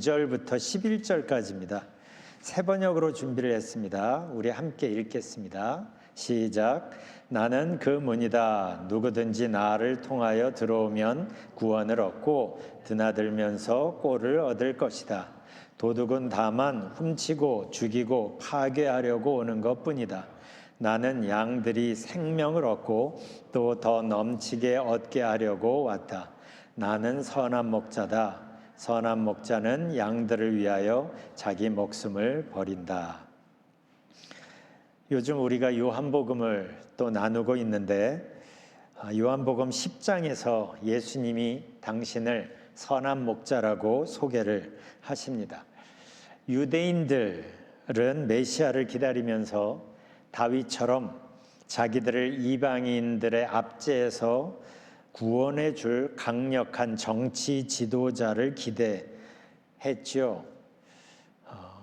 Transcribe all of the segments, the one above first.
9절부터 11절까지입니다. 세 번역으로 준비를 했습니다. 우리 함께 읽겠습니다. 시작. 나는 그 문이다. 누구든지 나를 통하여 들어오면 구원을 얻고 드나들면서 꼴을 얻을 것이다. 도둑은 다만 훔치고 죽이고 파괴하려고 오는 것뿐이다. 나는 양들이 생명을 얻고 또 더 넘치게 얻게 하려고 왔다. 나는 선한 목자다. 선한 목자는 양들을 위하여 자기 목숨을 버린다. 요즘 우리가 요한복음을 또 나누고 있는데 요한복음 10장에서 예수님이 당신을 선한 목자라고 소개를 하십니다. 유대인들은 메시아를 기다리면서 다윗처럼 자기들을 이방인들의 압제에서 구원해 줄 강력한 정치 지도자를 기대했죠.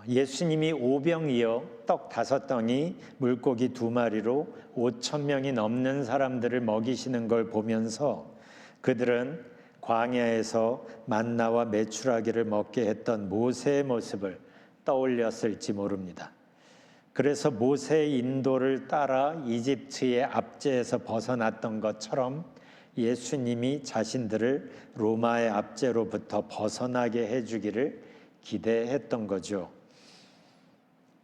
예수님이 오병이어 떡 5덩이 물고기 2마리로 5,000명이 넘는 사람들을 먹이시는 걸 보면서 그들은 광야에서 만나와 메추라기를 먹게 했던 모세의 모습을 떠올렸을지 모릅니다. 그래서 모세의 인도를 따라 이집트의 압제에서 벗어났던 것처럼 예수님이 자신들을 로마의 압제로부터 벗어나게 해주기를 기대했던 거죠.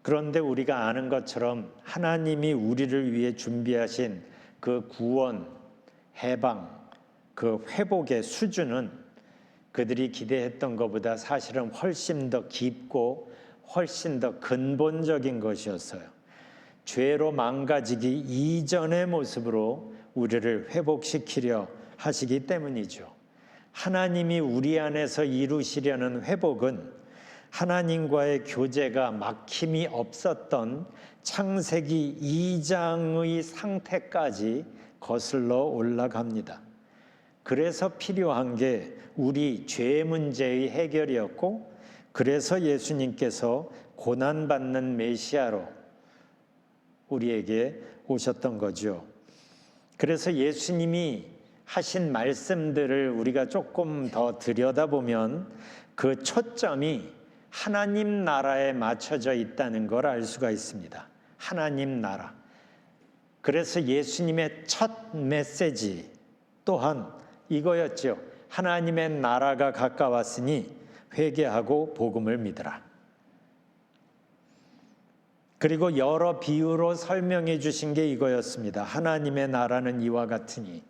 그런데 우리가 아는 것처럼 하나님이 우리를 위해 준비하신 그 구원, 해방, 그 회복의 수준은 그들이 기대했던 것보다 사실은 훨씬 더 깊고 훨씬 더 근본적인 것이었어요. 죄로 망가지기 이전의 모습으로 우리를 회복시키려 하시기 때문이죠. 하나님이 우리 안에서 이루시려는 회복은 하나님과의 교제가 막힘이 없었던 창세기 2장의 상태까지 거슬러 올라갑니다. 그래서 필요한 게 우리 죄 문제의 해결이었고, 그래서 예수님께서 고난받는 메시아로 우리에게 오셨던 거죠. 그래서 예수님이 하신 말씀들을 우리가 조금 더 들여다보면 그 초점이 하나님 나라에 맞춰져 있다는 걸 알 수가 있습니다. 하나님 나라. 그래서 예수님의 첫 메시지 또한 이거였죠. 하나님의 나라가 가까웠으니 회개하고 복음을 믿으라. 그리고 여러 비유로 설명해 주신 게 이거였습니다. 하나님의 나라는 이와 같으니,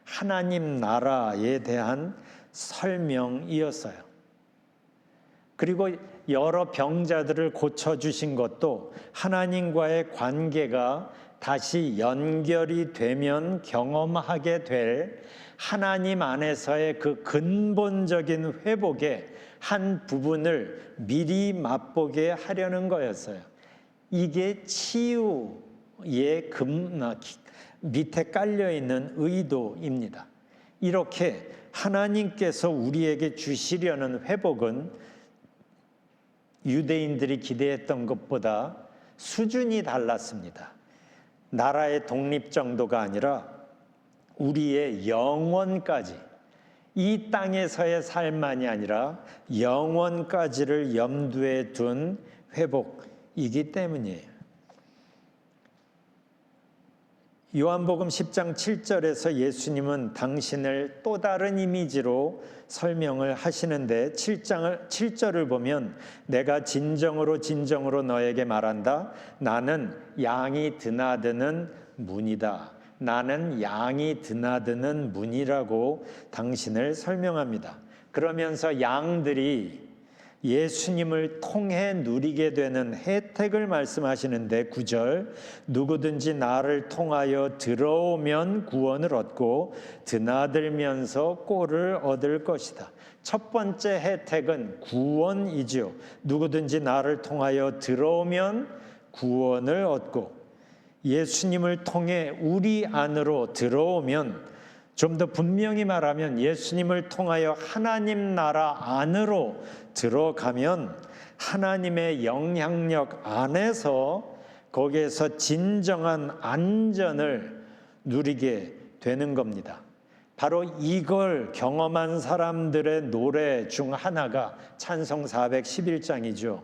하나님 나라에 대한 설명이었어요. 그리고 여러 병자들을 고쳐주신 것도 하나님과의 관계가 다시 연결이 되면 경험하게 될 하나님 안에서의 그 근본적인 회복의 한 부분을 미리 맛보게 하려는 거였어요. 이게 치유의 밑에 깔려있는 의도입니다. 이렇게 하나님께서 우리에게 주시려는 회복은 유대인들이 기대했던 것보다 수준이 달랐습니다. 나라의 독립 정도가 아니라 우리의 영원까지, 이 땅에서의 삶만이 아니라 영원까지를 염두에 둔 회복이기 때문이에요. 요한복음 10장 7절에서 예수님은 당신을 또 다른 이미지로 설명을 하시는데 7절을 보면 내가 진정으로 진정으로 너에게 말한다. 나는 양이 드나드는 문이다. 나는 양이 드나드는 문이라고 당신을 설명합니다. 그러면서 양들이 예수님을 통해 누리게 되는 혜택을 말씀하시는데 9절, 누구든지 나를 통하여 들어오면 구원을 얻고 드나들면서 꼴을 얻을 것이다. 첫 번째 혜택은 구원이죠. 누구든지 나를 통하여 들어오면 구원을 얻고, 예수님을 통해 우리 안으로 들어오면, 좀 더 분명히 말하면 예수님을 통하여 하나님 나라 안으로 들어가면 하나님의 영향력 안에서 거기에서 진정한 안전을 누리게 되는 겁니다. 바로 이걸 경험한 사람들의 노래 중 하나가 찬송 411장이죠.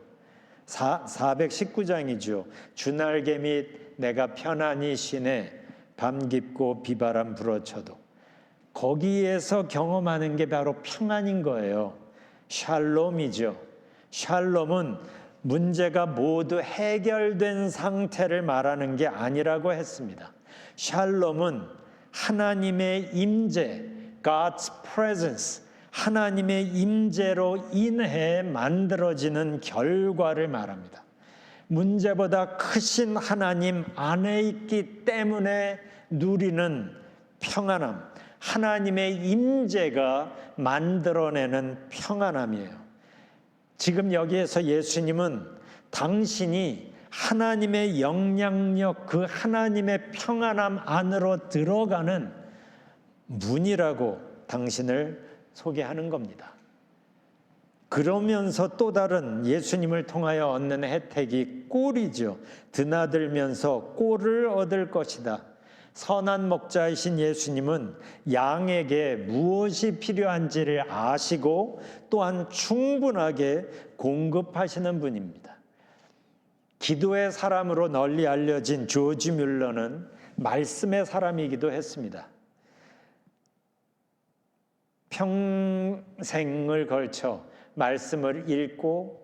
419장이죠. 주날개 및 내가 편안히 쉬네 밤 깊고 비바람 불어쳐도. 거기에서 경험하는 게 바로 평안인 거예요. 샬롬이죠. 샬롬은 문제가 모두 해결된 상태를 말하는 게 아니라고 했습니다. 샬롬은 하나님의 임재, God's presence, 하나님의 임재로 인해 만들어지는 결과를 말합니다. 문제보다 크신 하나님 안에 있기 때문에 누리는 평안함, 하나님의 임재가 만들어내는 평안함이에요. 지금 여기에서 예수님은 당신이 하나님의 영향력, 그 하나님의 평안함 안으로 들어가는 문이라고 당신을 소개하는 겁니다. 그러면서 또 다른 예수님을 통하여 얻는 혜택이 꼴이죠. 드나들면서 꼴을 얻을 것이다. 선한 목자이신 예수님은 양에게 무엇이 필요한지를 아시고 또한 충분하게 공급하시는 분입니다. 기도의 사람으로 널리 알려진 조지 뮬러는 말씀의 사람이기도 했습니다. 평생을 걸쳐 말씀을 읽고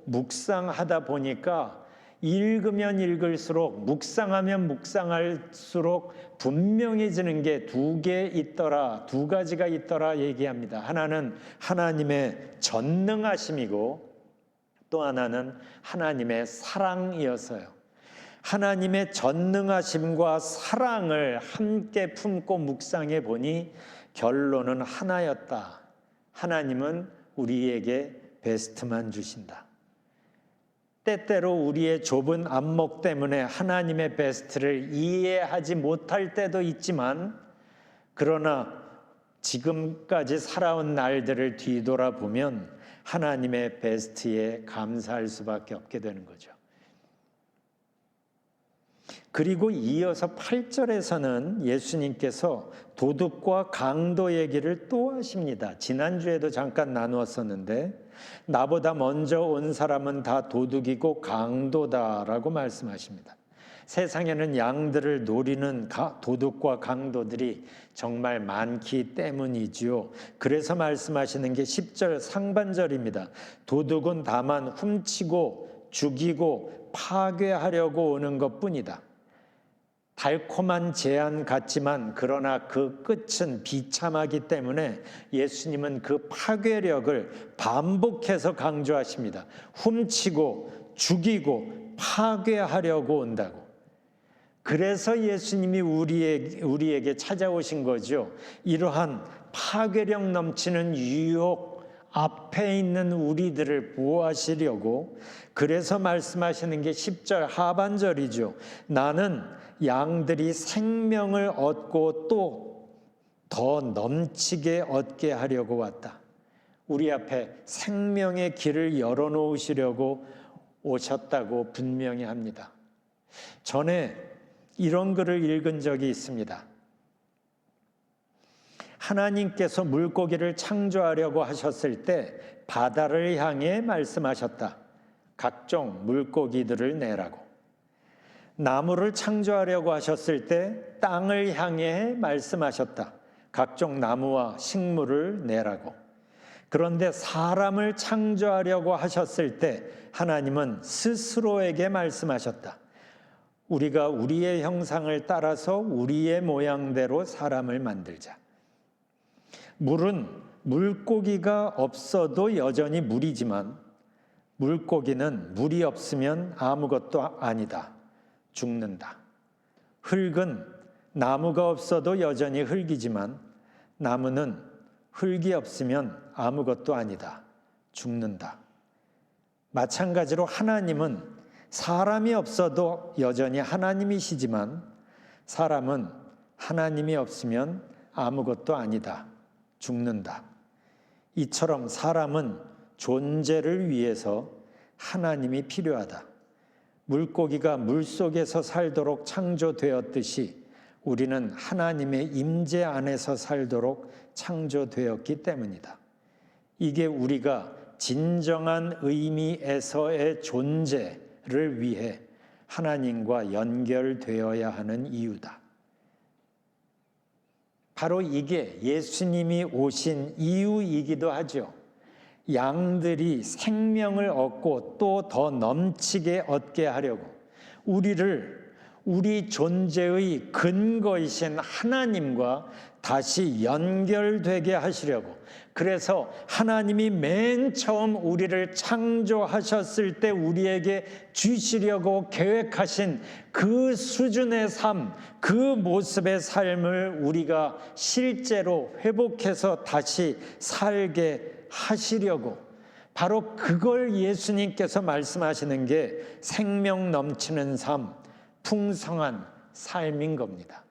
묵상하다 보니까 읽으면 읽을수록, 묵상하면 묵상할수록 분명해지는 게 두 가지가 있더라 얘기합니다. 하나는 하나님의 전능하심이고 또 하나는 하나님의 사랑이어서요. 하나님의 전능하심과 사랑을 함께 품고 묵상해 보니 결론은 하나였다. 하나님은 우리에게 베스트만 주신다. 때때로 우리의 좁은 안목 때문에 하나님의 베스트를 이해하지 못할 때도 있지만, 그러나 지금까지 살아온 날들을 뒤돌아보면 하나님의 베스트에 감사할 수밖에 없게 되는 거죠. 그리고 이어서 8절에서는 예수님께서 도둑과 강도 얘기를 또 하십니다. 지난주에도 잠깐 나누었었는데 나보다 먼저 온 사람은 다 도둑이고 강도다라고 말씀하십니다. 세상에는 양들을 노리는 도둑과 강도들이 정말 많기 때문이지요. 그래서 말씀하시는 게 10절 상반절입니다. 도둑은 다만 훔치고 죽이고 파괴하려고 오는 것뿐이다. 달콤한 제안 같지만 그러나 그 끝은 비참하기 때문에 예수님은 그 파괴력을 반복해서 강조하십니다. 훔치고 죽이고 파괴하려고 온다고. 그래서 예수님이 우리에게 찾아오신 거죠. 이러한 파괴력 넘치는 유혹 앞에 있는 우리들을 보호하시려고. 그래서 말씀하시는 게 10절 하반절이죠. 나는 양들이 생명을 얻고 또 더 넘치게 얻게 하려고 왔다. 우리 앞에 생명의 길을 열어놓으시려고 오셨다고 분명히 합니다. 전에 이런 글을 읽은 적이 있습니다. 하나님께서 물고기를 창조하려고 하셨을 때 바다를 향해 말씀하셨다. 각종 물고기들을 내라고. 나무를 창조하려고 하셨을 때 땅을 향해 말씀하셨다. 각종 나무와 식물을 내라고. 그런데 사람을 창조하려고 하셨을 때 하나님은 스스로에게 말씀하셨다. 우리가 우리의 형상을 따라서 우리의 모양대로 사람을 만들자. 물은 물고기가 없어도 여전히 물이지만 물고기는 물이 없으면 아무것도 아니다. 죽는다. 흙은 나무가 없어도 여전히 흙이지만 나무는 흙이 없으면 아무것도 아니다. 죽는다. 마찬가지로 하나님은 사람이 없어도 여전히 하나님이시지만 사람은 하나님이 없으면 아무것도 아니다. 죽는다. 이처럼 사람은 존재를 위해서 하나님이 필요하다. 물고기가 물속에서 살도록 창조되었듯이 우리는 하나님의 임재 안에서 살도록 창조되었기 때문이다. 이게 우리가 진정한 의미에서의 존재를 위해 하나님과 연결되어야 하는 이유다. 바로 이게 예수님이 오신 이유이기도 하죠. 양들이 생명을 얻고 또 더 넘치게 얻게 하려고 우리 존재의 근거이신 하나님과 다시 연결되게 하시려고, 그래서 하나님이 맨 처음 우리를 창조하셨을 때 우리에게 주시려고 계획하신 그 수준의 삶, 그 모습의 삶을 우리가 실제로 회복해서 다시 살게 하시려고, 바로 그걸 예수님께서 말씀하시는 게 생명 넘치는 삶, 풍성한 삶인 겁니다.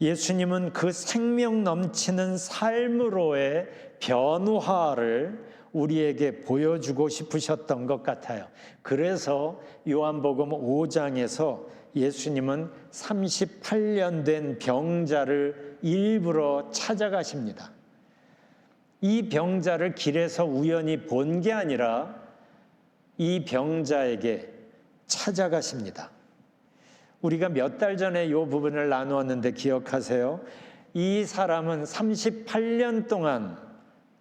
예수님은 그 생명 넘치는 삶으로의 변화를 우리에게 보여주고 싶으셨던 것 같아요. 그래서 요한복음 5장에서 예수님은 38년 된 병자를 일부러 찾아가십니다. 이 병자를 길에서 우연히 본 게 아니라 이 병자에게 찾아가십니다. 우리가 몇 달 전에 이 부분을 나누었는데 기억하세요? 이 사람은 38년 동안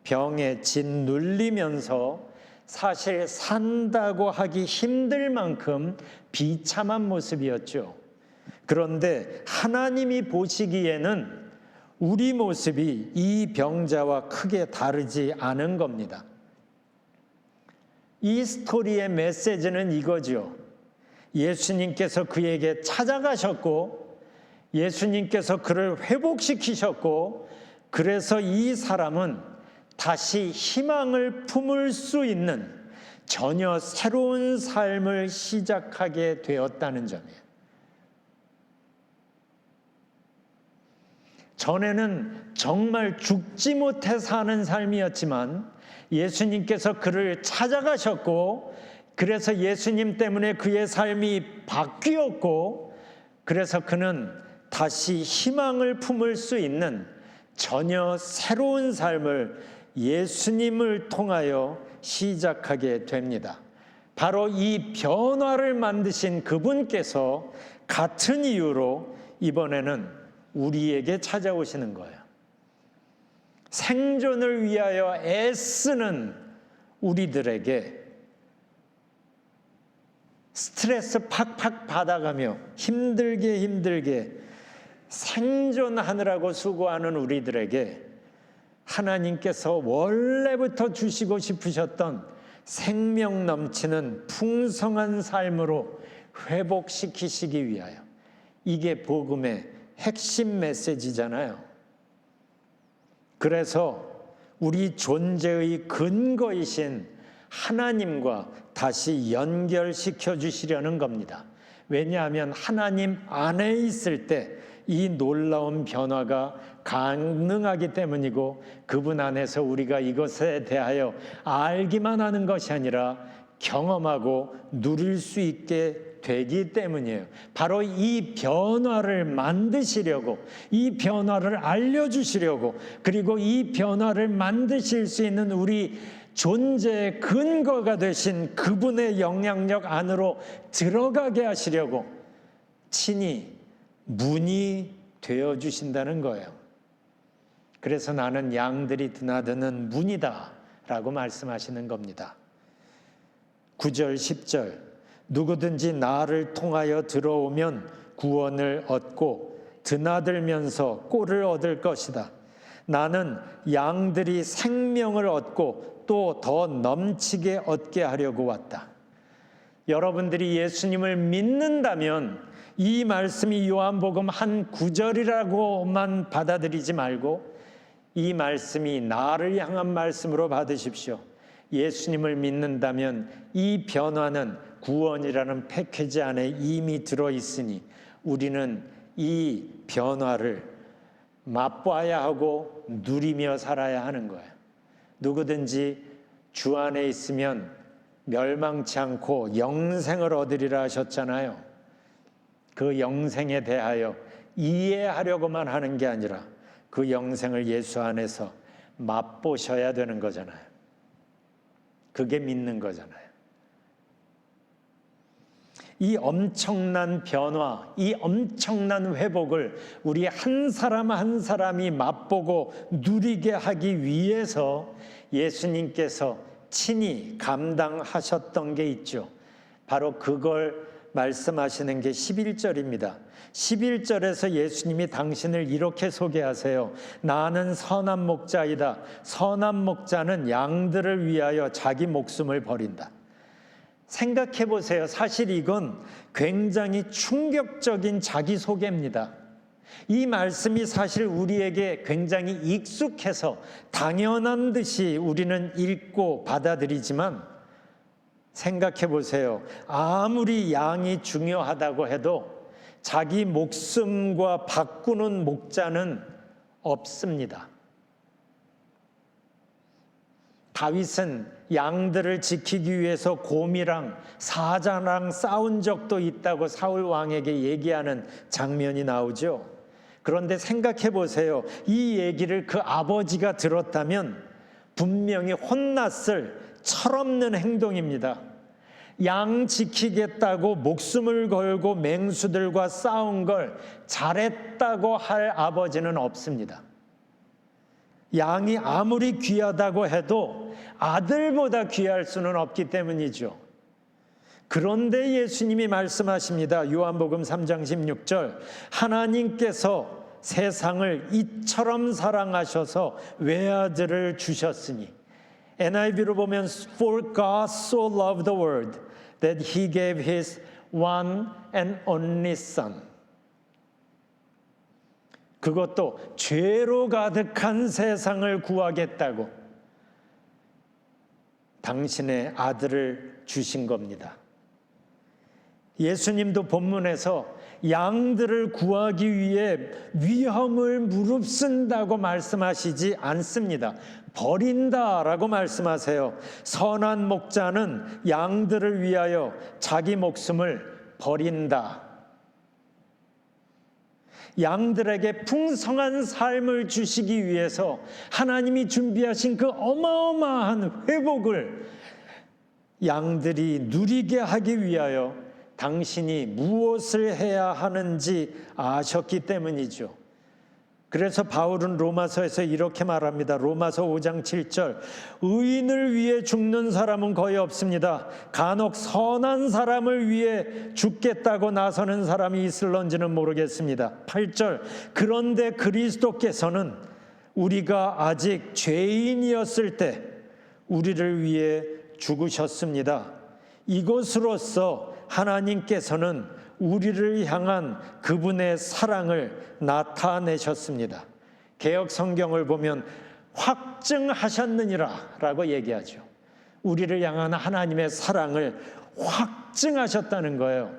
병에 짓눌리면서 사실 산다고 하기 힘들 만큼 비참한 모습이었죠. 그런데 하나님이 보시기에는 우리 모습이 이 병자와 크게 다르지 않은 겁니다. 이 스토리의 메시지는 이거죠. 예수님께서 그에게 찾아가셨고 예수님께서 그를 회복시키셨고, 그래서 이 사람은 다시 희망을 품을 수 있는 전혀 새로운 삶을 시작하게 되었다는 점이에요. 전에는 정말 죽지 못해 사는 삶이었지만 예수님께서 그를 찾아가셨고, 그래서 예수님 때문에 그의 삶이 바뀌었고, 그래서 그는 다시 희망을 품을 수 있는 전혀 새로운 삶을 예수님을 통하여 시작하게 됩니다. 바로 이 변화를 만드신 그분께서 같은 이유로 이번에는 우리에게 찾아오시는 거예요. 생존을 위하여 애쓰는 우리들에게 스트레스 팍팍 받아가며 힘들게 생존하느라고 수고하는 우리들에게 하나님께서 원래부터 주시고 싶으셨던 생명 넘치는 풍성한 삶으로 회복시키시기 위하여, 이게 복음의 핵심 메시지잖아요. 그래서 우리 존재의 근거이신 하나님과 다시 연결시켜 주시려는 겁니다. 왜냐하면 하나님 안에 있을 때 이 놀라운 변화가 가능하기 때문이고, 그분 안에서 우리가 이것에 대하여 알기만 하는 것이 아니라 경험하고 누릴 수 있게 되기 때문이에요. 바로 이 변화를 만드시려고, 이 변화를 알려주시려고, 그리고 이 변화를 만드실 수 있는 우리 존재의 근거가 되신 그분의 영향력 안으로 들어가게 하시려고 친히 문이 되어주신다는 거예요. 그래서 나는 양들이 드나드는 문이다 라고 말씀하시는 겁니다. 9절 10절, 누구든지 나를 통하여 들어오면 구원을 얻고 드나들면서 꼴을 얻을 것이다. 나는 양들이 생명을 얻고 또 더 넘치게 얻게 하려고 왔다. 여러분들이 예수님을 믿는다면 이 말씀이 요한복음 한 구절이라고만 받아들이지 말고 이 말씀이 나를 향한 말씀으로 받으십시오. 예수님을 믿는다면 이 변화는 구원이라는 패키지 안에 이미 들어있으니 우리는 이 변화를 맛봐야 하고 누리며 살아야 하는 거예요. 누구든지 주 안에 있으면 멸망치 않고 영생을 얻으리라 하셨잖아요. 그 영생에 대하여 이해하려고만 하는 게 아니라 그 영생을 예수 안에서 맛보셔야 되는 거잖아요. 그게 믿는 거잖아요. 이 엄청난 변화, 이 엄청난 회복을 우리 한 사람 한 사람이 맛보고 누리게 하기 위해서 예수님께서 친히 감당하셨던 게 있죠. 바로 그걸 말씀하시는 게 11절입니다. 11절에서 예수님이 당신을 이렇게 소개하세요. 나는 선한 목자이다. 선한 목자는 양들을 위하여 자기 목숨을 버린다. 생각해 보세요. 사실 이건 굉장히 충격적인 자기소개입니다. 이 말씀이 사실 우리에게 굉장히 익숙해서 당연한 듯이 우리는 읽고 받아들이지만 생각해 보세요. 아무리 양이 중요하다고 해도 자기 목숨과 바꾸는 목자는 없습니다. 다윗은 양들을 지키기 위해서 곰이랑 사자랑 싸운 적도 있다고 사울 왕에게 얘기하는 장면이 나오죠. 그런데 생각해 보세요. 이 얘기를 그 아버지가 들었다면 분명히 혼났을 철없는 행동입니다. 양 지키겠다고 목숨을 걸고 맹수들과 싸운 걸 잘했다고 할 아버지는 없습니다. 양이 아무리 귀하다고 해도 아들보다 귀할 수는 없기 때문이죠. 그런데 예수님이 말씀하십니다. 요한복음 3장 16절 하나님께서 세상을 이처럼 사랑하셔서 외아들을 주셨으니 NIV로 보면 For God so loved the world that He gave His one and only Son. 그것도 죄로 가득한 세상을 구하겠다고 당신의 아들을 주신 겁니다. 예수님도 본문에서 양들을 구하기 위해 위험을 무릅쓴다고 말씀하시지 않습니다. 버린다라고 말씀하세요. 선한 목자는 양들을 위하여 자기 목숨을 버린다. 양들에게 풍성한 삶을 주시기 위해서 하나님이 준비하신 그 어마어마한 회복을 양들이 누리게 하기 위하여 당신이 무엇을 해야 하는지 아셨기 때문이죠. 그래서 바울은 로마서에서 이렇게 말합니다. 로마서 5장 7절 의인을 위해 죽는 사람은 거의 없습니다. 간혹 선한 사람을 위해 죽겠다고 나서는 사람이 있을런지는 모르겠습니다. 8절 그런데 그리스도께서는 우리가 아직 죄인이었을 때 우리를 위해 죽으셨습니다. 이것으로써 하나님께서는 우리를 향한 그분의 사랑을 나타내셨습니다. 개역 성경을 보면 확증하셨느니라 라고 얘기하죠. 우리를 향한 하나님의 사랑을 확증하셨다는 거예요.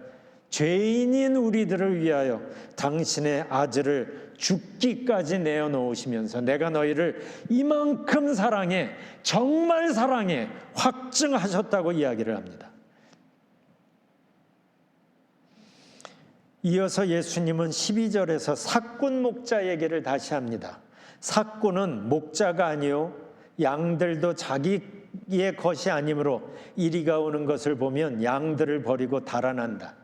죄인인 우리들을 위하여 당신의 아들을 죽기까지 내어놓으시면서 내가 너희를 이만큼 사랑해, 정말 사랑해 확증하셨다고 이야기를 합니다. 이어서 예수님은 12절에서 삭군 목자 얘기를 다시 합니다. 삭군은 목자가 아니요 양들도 자기의 것이 아니므로 이리가 오는 것을 보면 양들을 버리고 달아난다.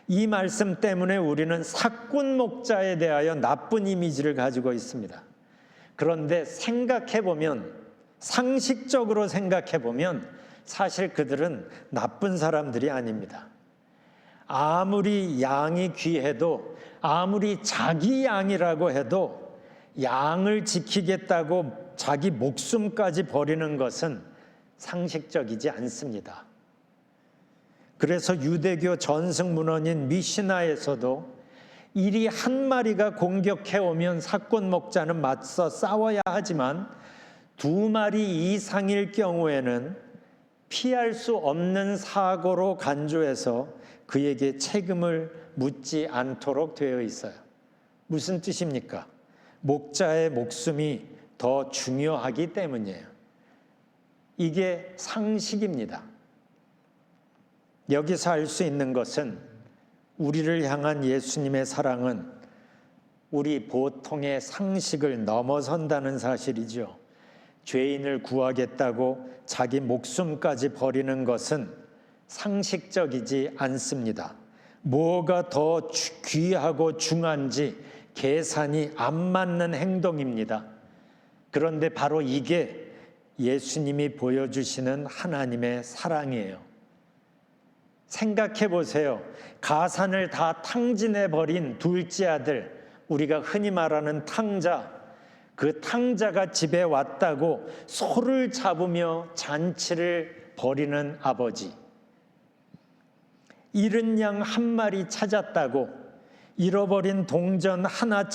이 말씀 때문에 우리는 삭군 목자에 대하여 나쁜 이미지를 가지고 있습니다. 그런데 생각해보면, 상식적으로 생각해보면 사실 그들은 나쁜 사람들이 아닙니다. 아무리 양이 귀해도, 아무리 자기 양이라고 해도 양을 지키겠다고 자기 목숨까지 버리는 것은 상식적이지 않습니다. 그래서 유대교 전승문헌인 미시나에서도 이리 한 마리가 공격해 오면 삭군 목자는 맞서 싸워야 하지만 2마리 이상일 경우에는 피할 수 없는 사고로 간주해서 그에게 책임을 묻지 않도록 되어 있어요. 무슨 뜻입니까? 목자의 목숨이 더 중요하기 때문이에요. 이게 상식입니다. 여기서 알 수 있는 것은 우리를 향한 예수님의 사랑은 우리 보통의 상식을 넘어선다는 사실이죠. 죄인을 구하겠다고 자기 목숨까지 버리는 것은 상식적이지 않습니다. 뭐가 더 귀하고 중요한지 계산이 안 맞는 행동입니다. 그런데 바로 이게 예수님이 보여주시는 하나님의 사랑이에요. 생각해 보세요. 가산을 다 탕진해버린 둘째 아들, 우리가 흔히 말하는 탕자, 그 탕자가 집에 왔다고 소를 잡으며 잔치를 벌이는 아버지, 잃은 양 한 마리 찾았다고, 잃어버린 동전 하나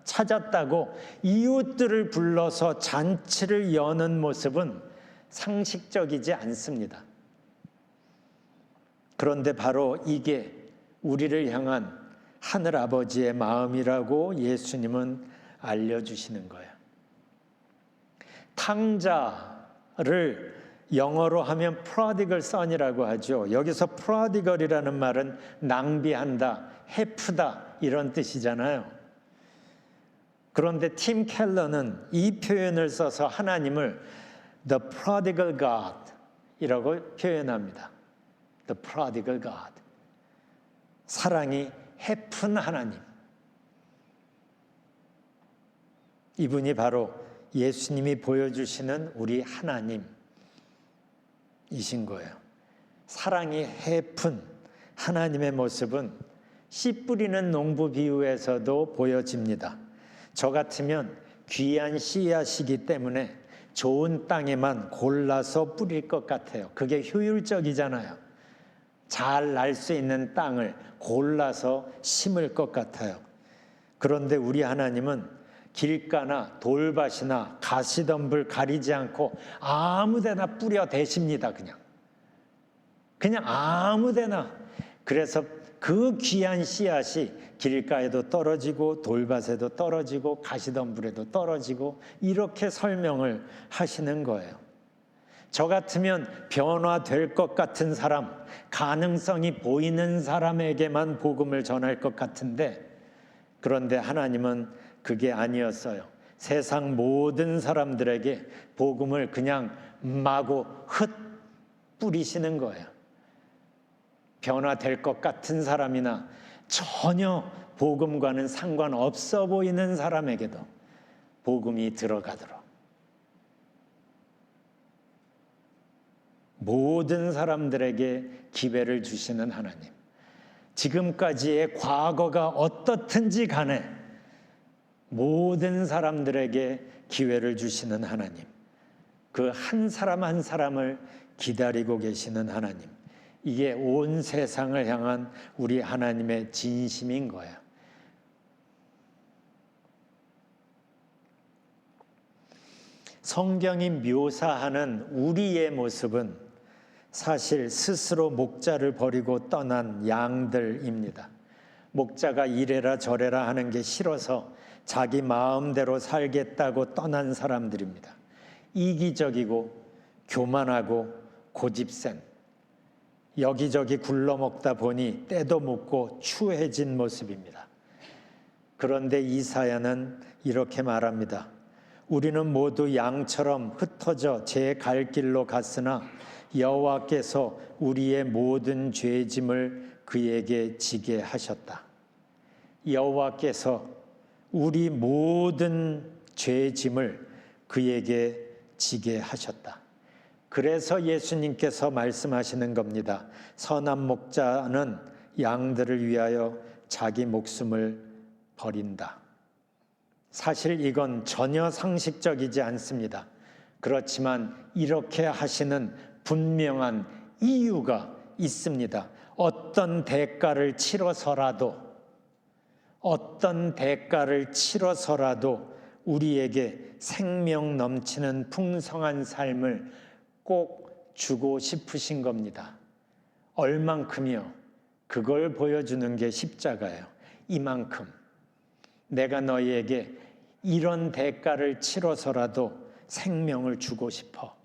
찾았다고 이웃들을 불러서 잔치를 여는 모습은 상식적이지 않습니다. 그런데 바로 이게 우리를 향한 하늘 아버지의 마음이라고 예수님은 알려주시는 거예요. 탕자를 영어로 하면 prodigal son이라고 하죠. 여기서 prodigal이라는 말은 낭비한다, 헤프다 이런 뜻이잖아요. 그런데 팀 켈러는 이 표현을 써서 하나님을 The prodigal God 이라고 표현합니다. The prodigal God. 사랑이 헤픈 하나님. 이분이 바로 예수님이 보여주시는 우리 하나님이신 거예요. 사랑이 헤픈 하나님의 모습은 씨 뿌리는 농부 비유에서도 보여집니다. 저 같으면 귀한 씨앗이기 때문에 좋은 땅에만 골라서 뿌릴 것 같아요. 그게 효율적이잖아요. 잘 날 수 있는 땅을 골라서 심을 것 같아요. 그런데 우리 하나님은 길가나 돌밭이나 가시덤불 가리지 않고 아무데나 뿌려 대십니다. 그냥 아무데나. 그래서 그 귀한 씨앗이 길가에도 떨어지고 돌밭에도 떨어지고 가시덤불에도 떨어지고 이렇게 설명을 하시는 거예요. 저 같으면 변화될 것 같은 사람, 가능성이 보이는 사람에게만 복음을 전할 것 같은데, 그런데 하나님은 그게 아니었어요. 세상 모든 사람들에게 복음을 그냥 마구 흩 뿌리시는 거예요. 변화될 것 같은 사람이나 전혀 복음과는 상관없어 보이는 사람에게도 복음이 들어가도록 모든 사람들에게 기회를 주시는 하나님. 지금까지의 과거가 어떻든지 간에 모든 사람들에게 기회를 주시는 하나님. 그 한 사람 한 사람을 기다리고 계시는 하나님. 이게 온 세상을 향한 우리 하나님의 진심인 거예요. 성경이 묘사하는 우리의 모습은 사실 스스로 목자를 버리고 떠난 양들입니다. 목자가 이래라 저래라 하는 게 싫어서 자기 마음대로 살겠다고 떠난 사람들입니다. 이기적이고 교만하고 고집센, 여기저기 굴러먹다 보니 때도 묻고 추해진 모습입니다. 그런데 이사야는 이렇게 말합니다. 우리는 모두 양처럼 흩어져 제 갈 길로 갔으나 여호와께서 우리의 모든 죄짐을 그에게 지게 하셨다. 여호와께서 우리 모든 죄짐을 그에게 지게 하셨다. 그래서 예수님께서 말씀하시는 겁니다. 선한 목자는 양들을 위하여 자기 목숨을 버린다. 사실 이건 전혀 상식적이지 않습니다. 그렇지만 이렇게 하시는 분명한 이유가 있습니다. 어떤 대가를 치러서라도 우리에게 생명 넘치는 풍성한 삶을 꼭 주고 싶으신 겁니다. 얼만큼이요? 그걸 보여주는 게 십자가예요. 이만큼. 내가 너희에게 이런 대가를 치러서라도 생명을 주고 싶어.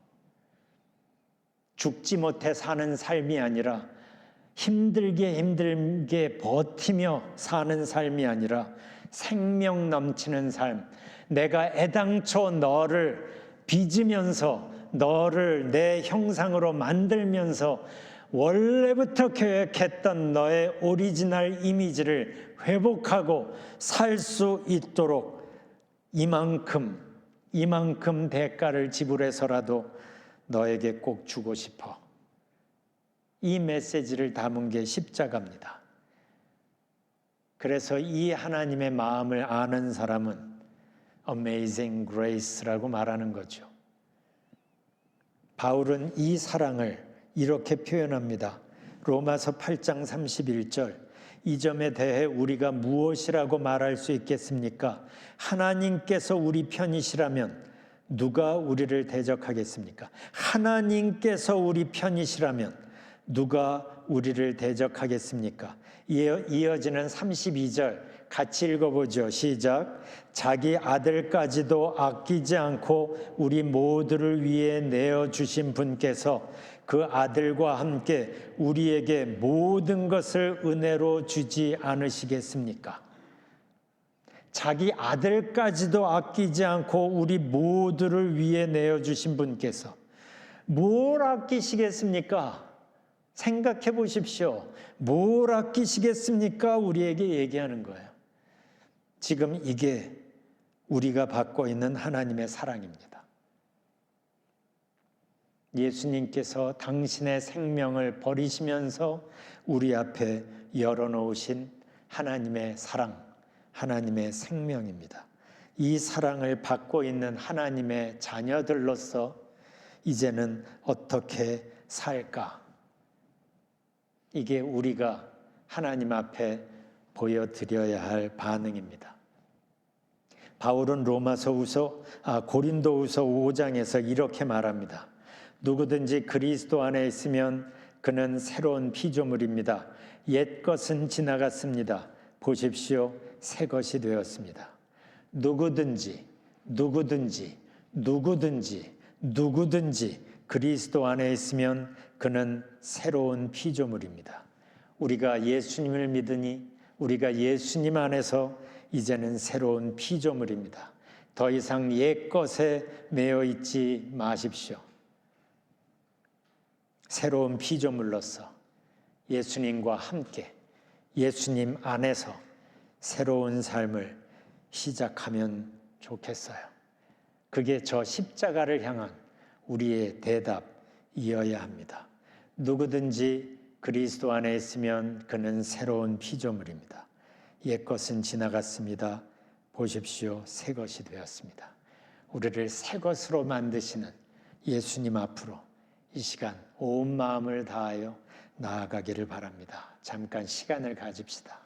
죽지 못해 사는 삶이 아니라 힘들게 버티며 사는 삶이 아니라 생명 넘치는 삶, 내가 애당초 너를 빚으면서 너를 내 형상으로 만들면서 원래부터 계획했던 너의 오리지널 이미지를 회복하고 살 수 있도록 이만큼 대가를 지불해서라도 너에게 꼭 주고 싶어. 이 메시지를 담은 게 십자가입니다. 그래서 이 하나님의 마음을 아는 사람은 Amazing Grace라고 말하는 거죠. 바울은 이 사랑을 이렇게 표현합니다. 로마서 8장 31절. 이 점에 대해 우리가 무엇이라고 말할 수 있겠습니까? 하나님께서 우리 편이시라면 누가 우리를 대적하겠습니까? 하나님께서 우리 편이시라면 누가 우리를 대적하겠습니까? 이어지는 32절 같이 읽어보죠. 시작. 자기 아들까지도 아끼지 않고 우리 모두를 위해 내어주신 분께서 그 아들과 함께 우리에게 모든 것을 은혜로 주지 않으시겠습니까? 자기 아들까지도 아끼지 않고 우리 모두를 위해 내어주신 분께서 뭘 아끼시겠습니까? 생각해 보십시오. 뭘 아끼시겠습니까? 우리에게 얘기하는 거예요. 지금 이게 우리가 받고 있는 하나님의 사랑입니다. 예수님께서 당신의 생명을 버리시면서 우리 앞에 열어놓으신 하나님의 사랑, 하나님의 생명입니다. 이 사랑을 받고 있는 하나님의 자녀들로서 이제는 어떻게 살까? 이게 우리가 하나님 앞에 보여드려야 할 반응입니다. 바울은 고린도후서 5장에서 이렇게 말합니다. 누구든지 그리스도 안에 있으면 그는 새로운 피조물입니다. 옛 것은 지나갔습니다. 보십시오, 새 것이 되었습니다. 누구든지 그리스도 안에 있으면 그는 새로운 피조물입니다. 우리가 예수님을 믿으니 우리가 예수님 안에서 이제는 새로운 피조물입니다. 더 이상 옛 것에 매여 있지 마십시오. 새로운 피조물로서 예수님과 함께 예수님 안에서 새로운 삶을 시작하면 좋겠어요. 그게 저 십자가를 향한 우리의 대답이어야 합니다. 누구든지 그리스도 안에 있으면 그는 새로운 피조물입니다. 옛것은 지나갔습니다. 보십시오, 새 것이 되었습니다. 우리를 새 것으로 만드시는 예수님 앞으로 이 시간 온 마음을 다하여 나아가기를 바랍니다. 잠깐 시간을 가집시다.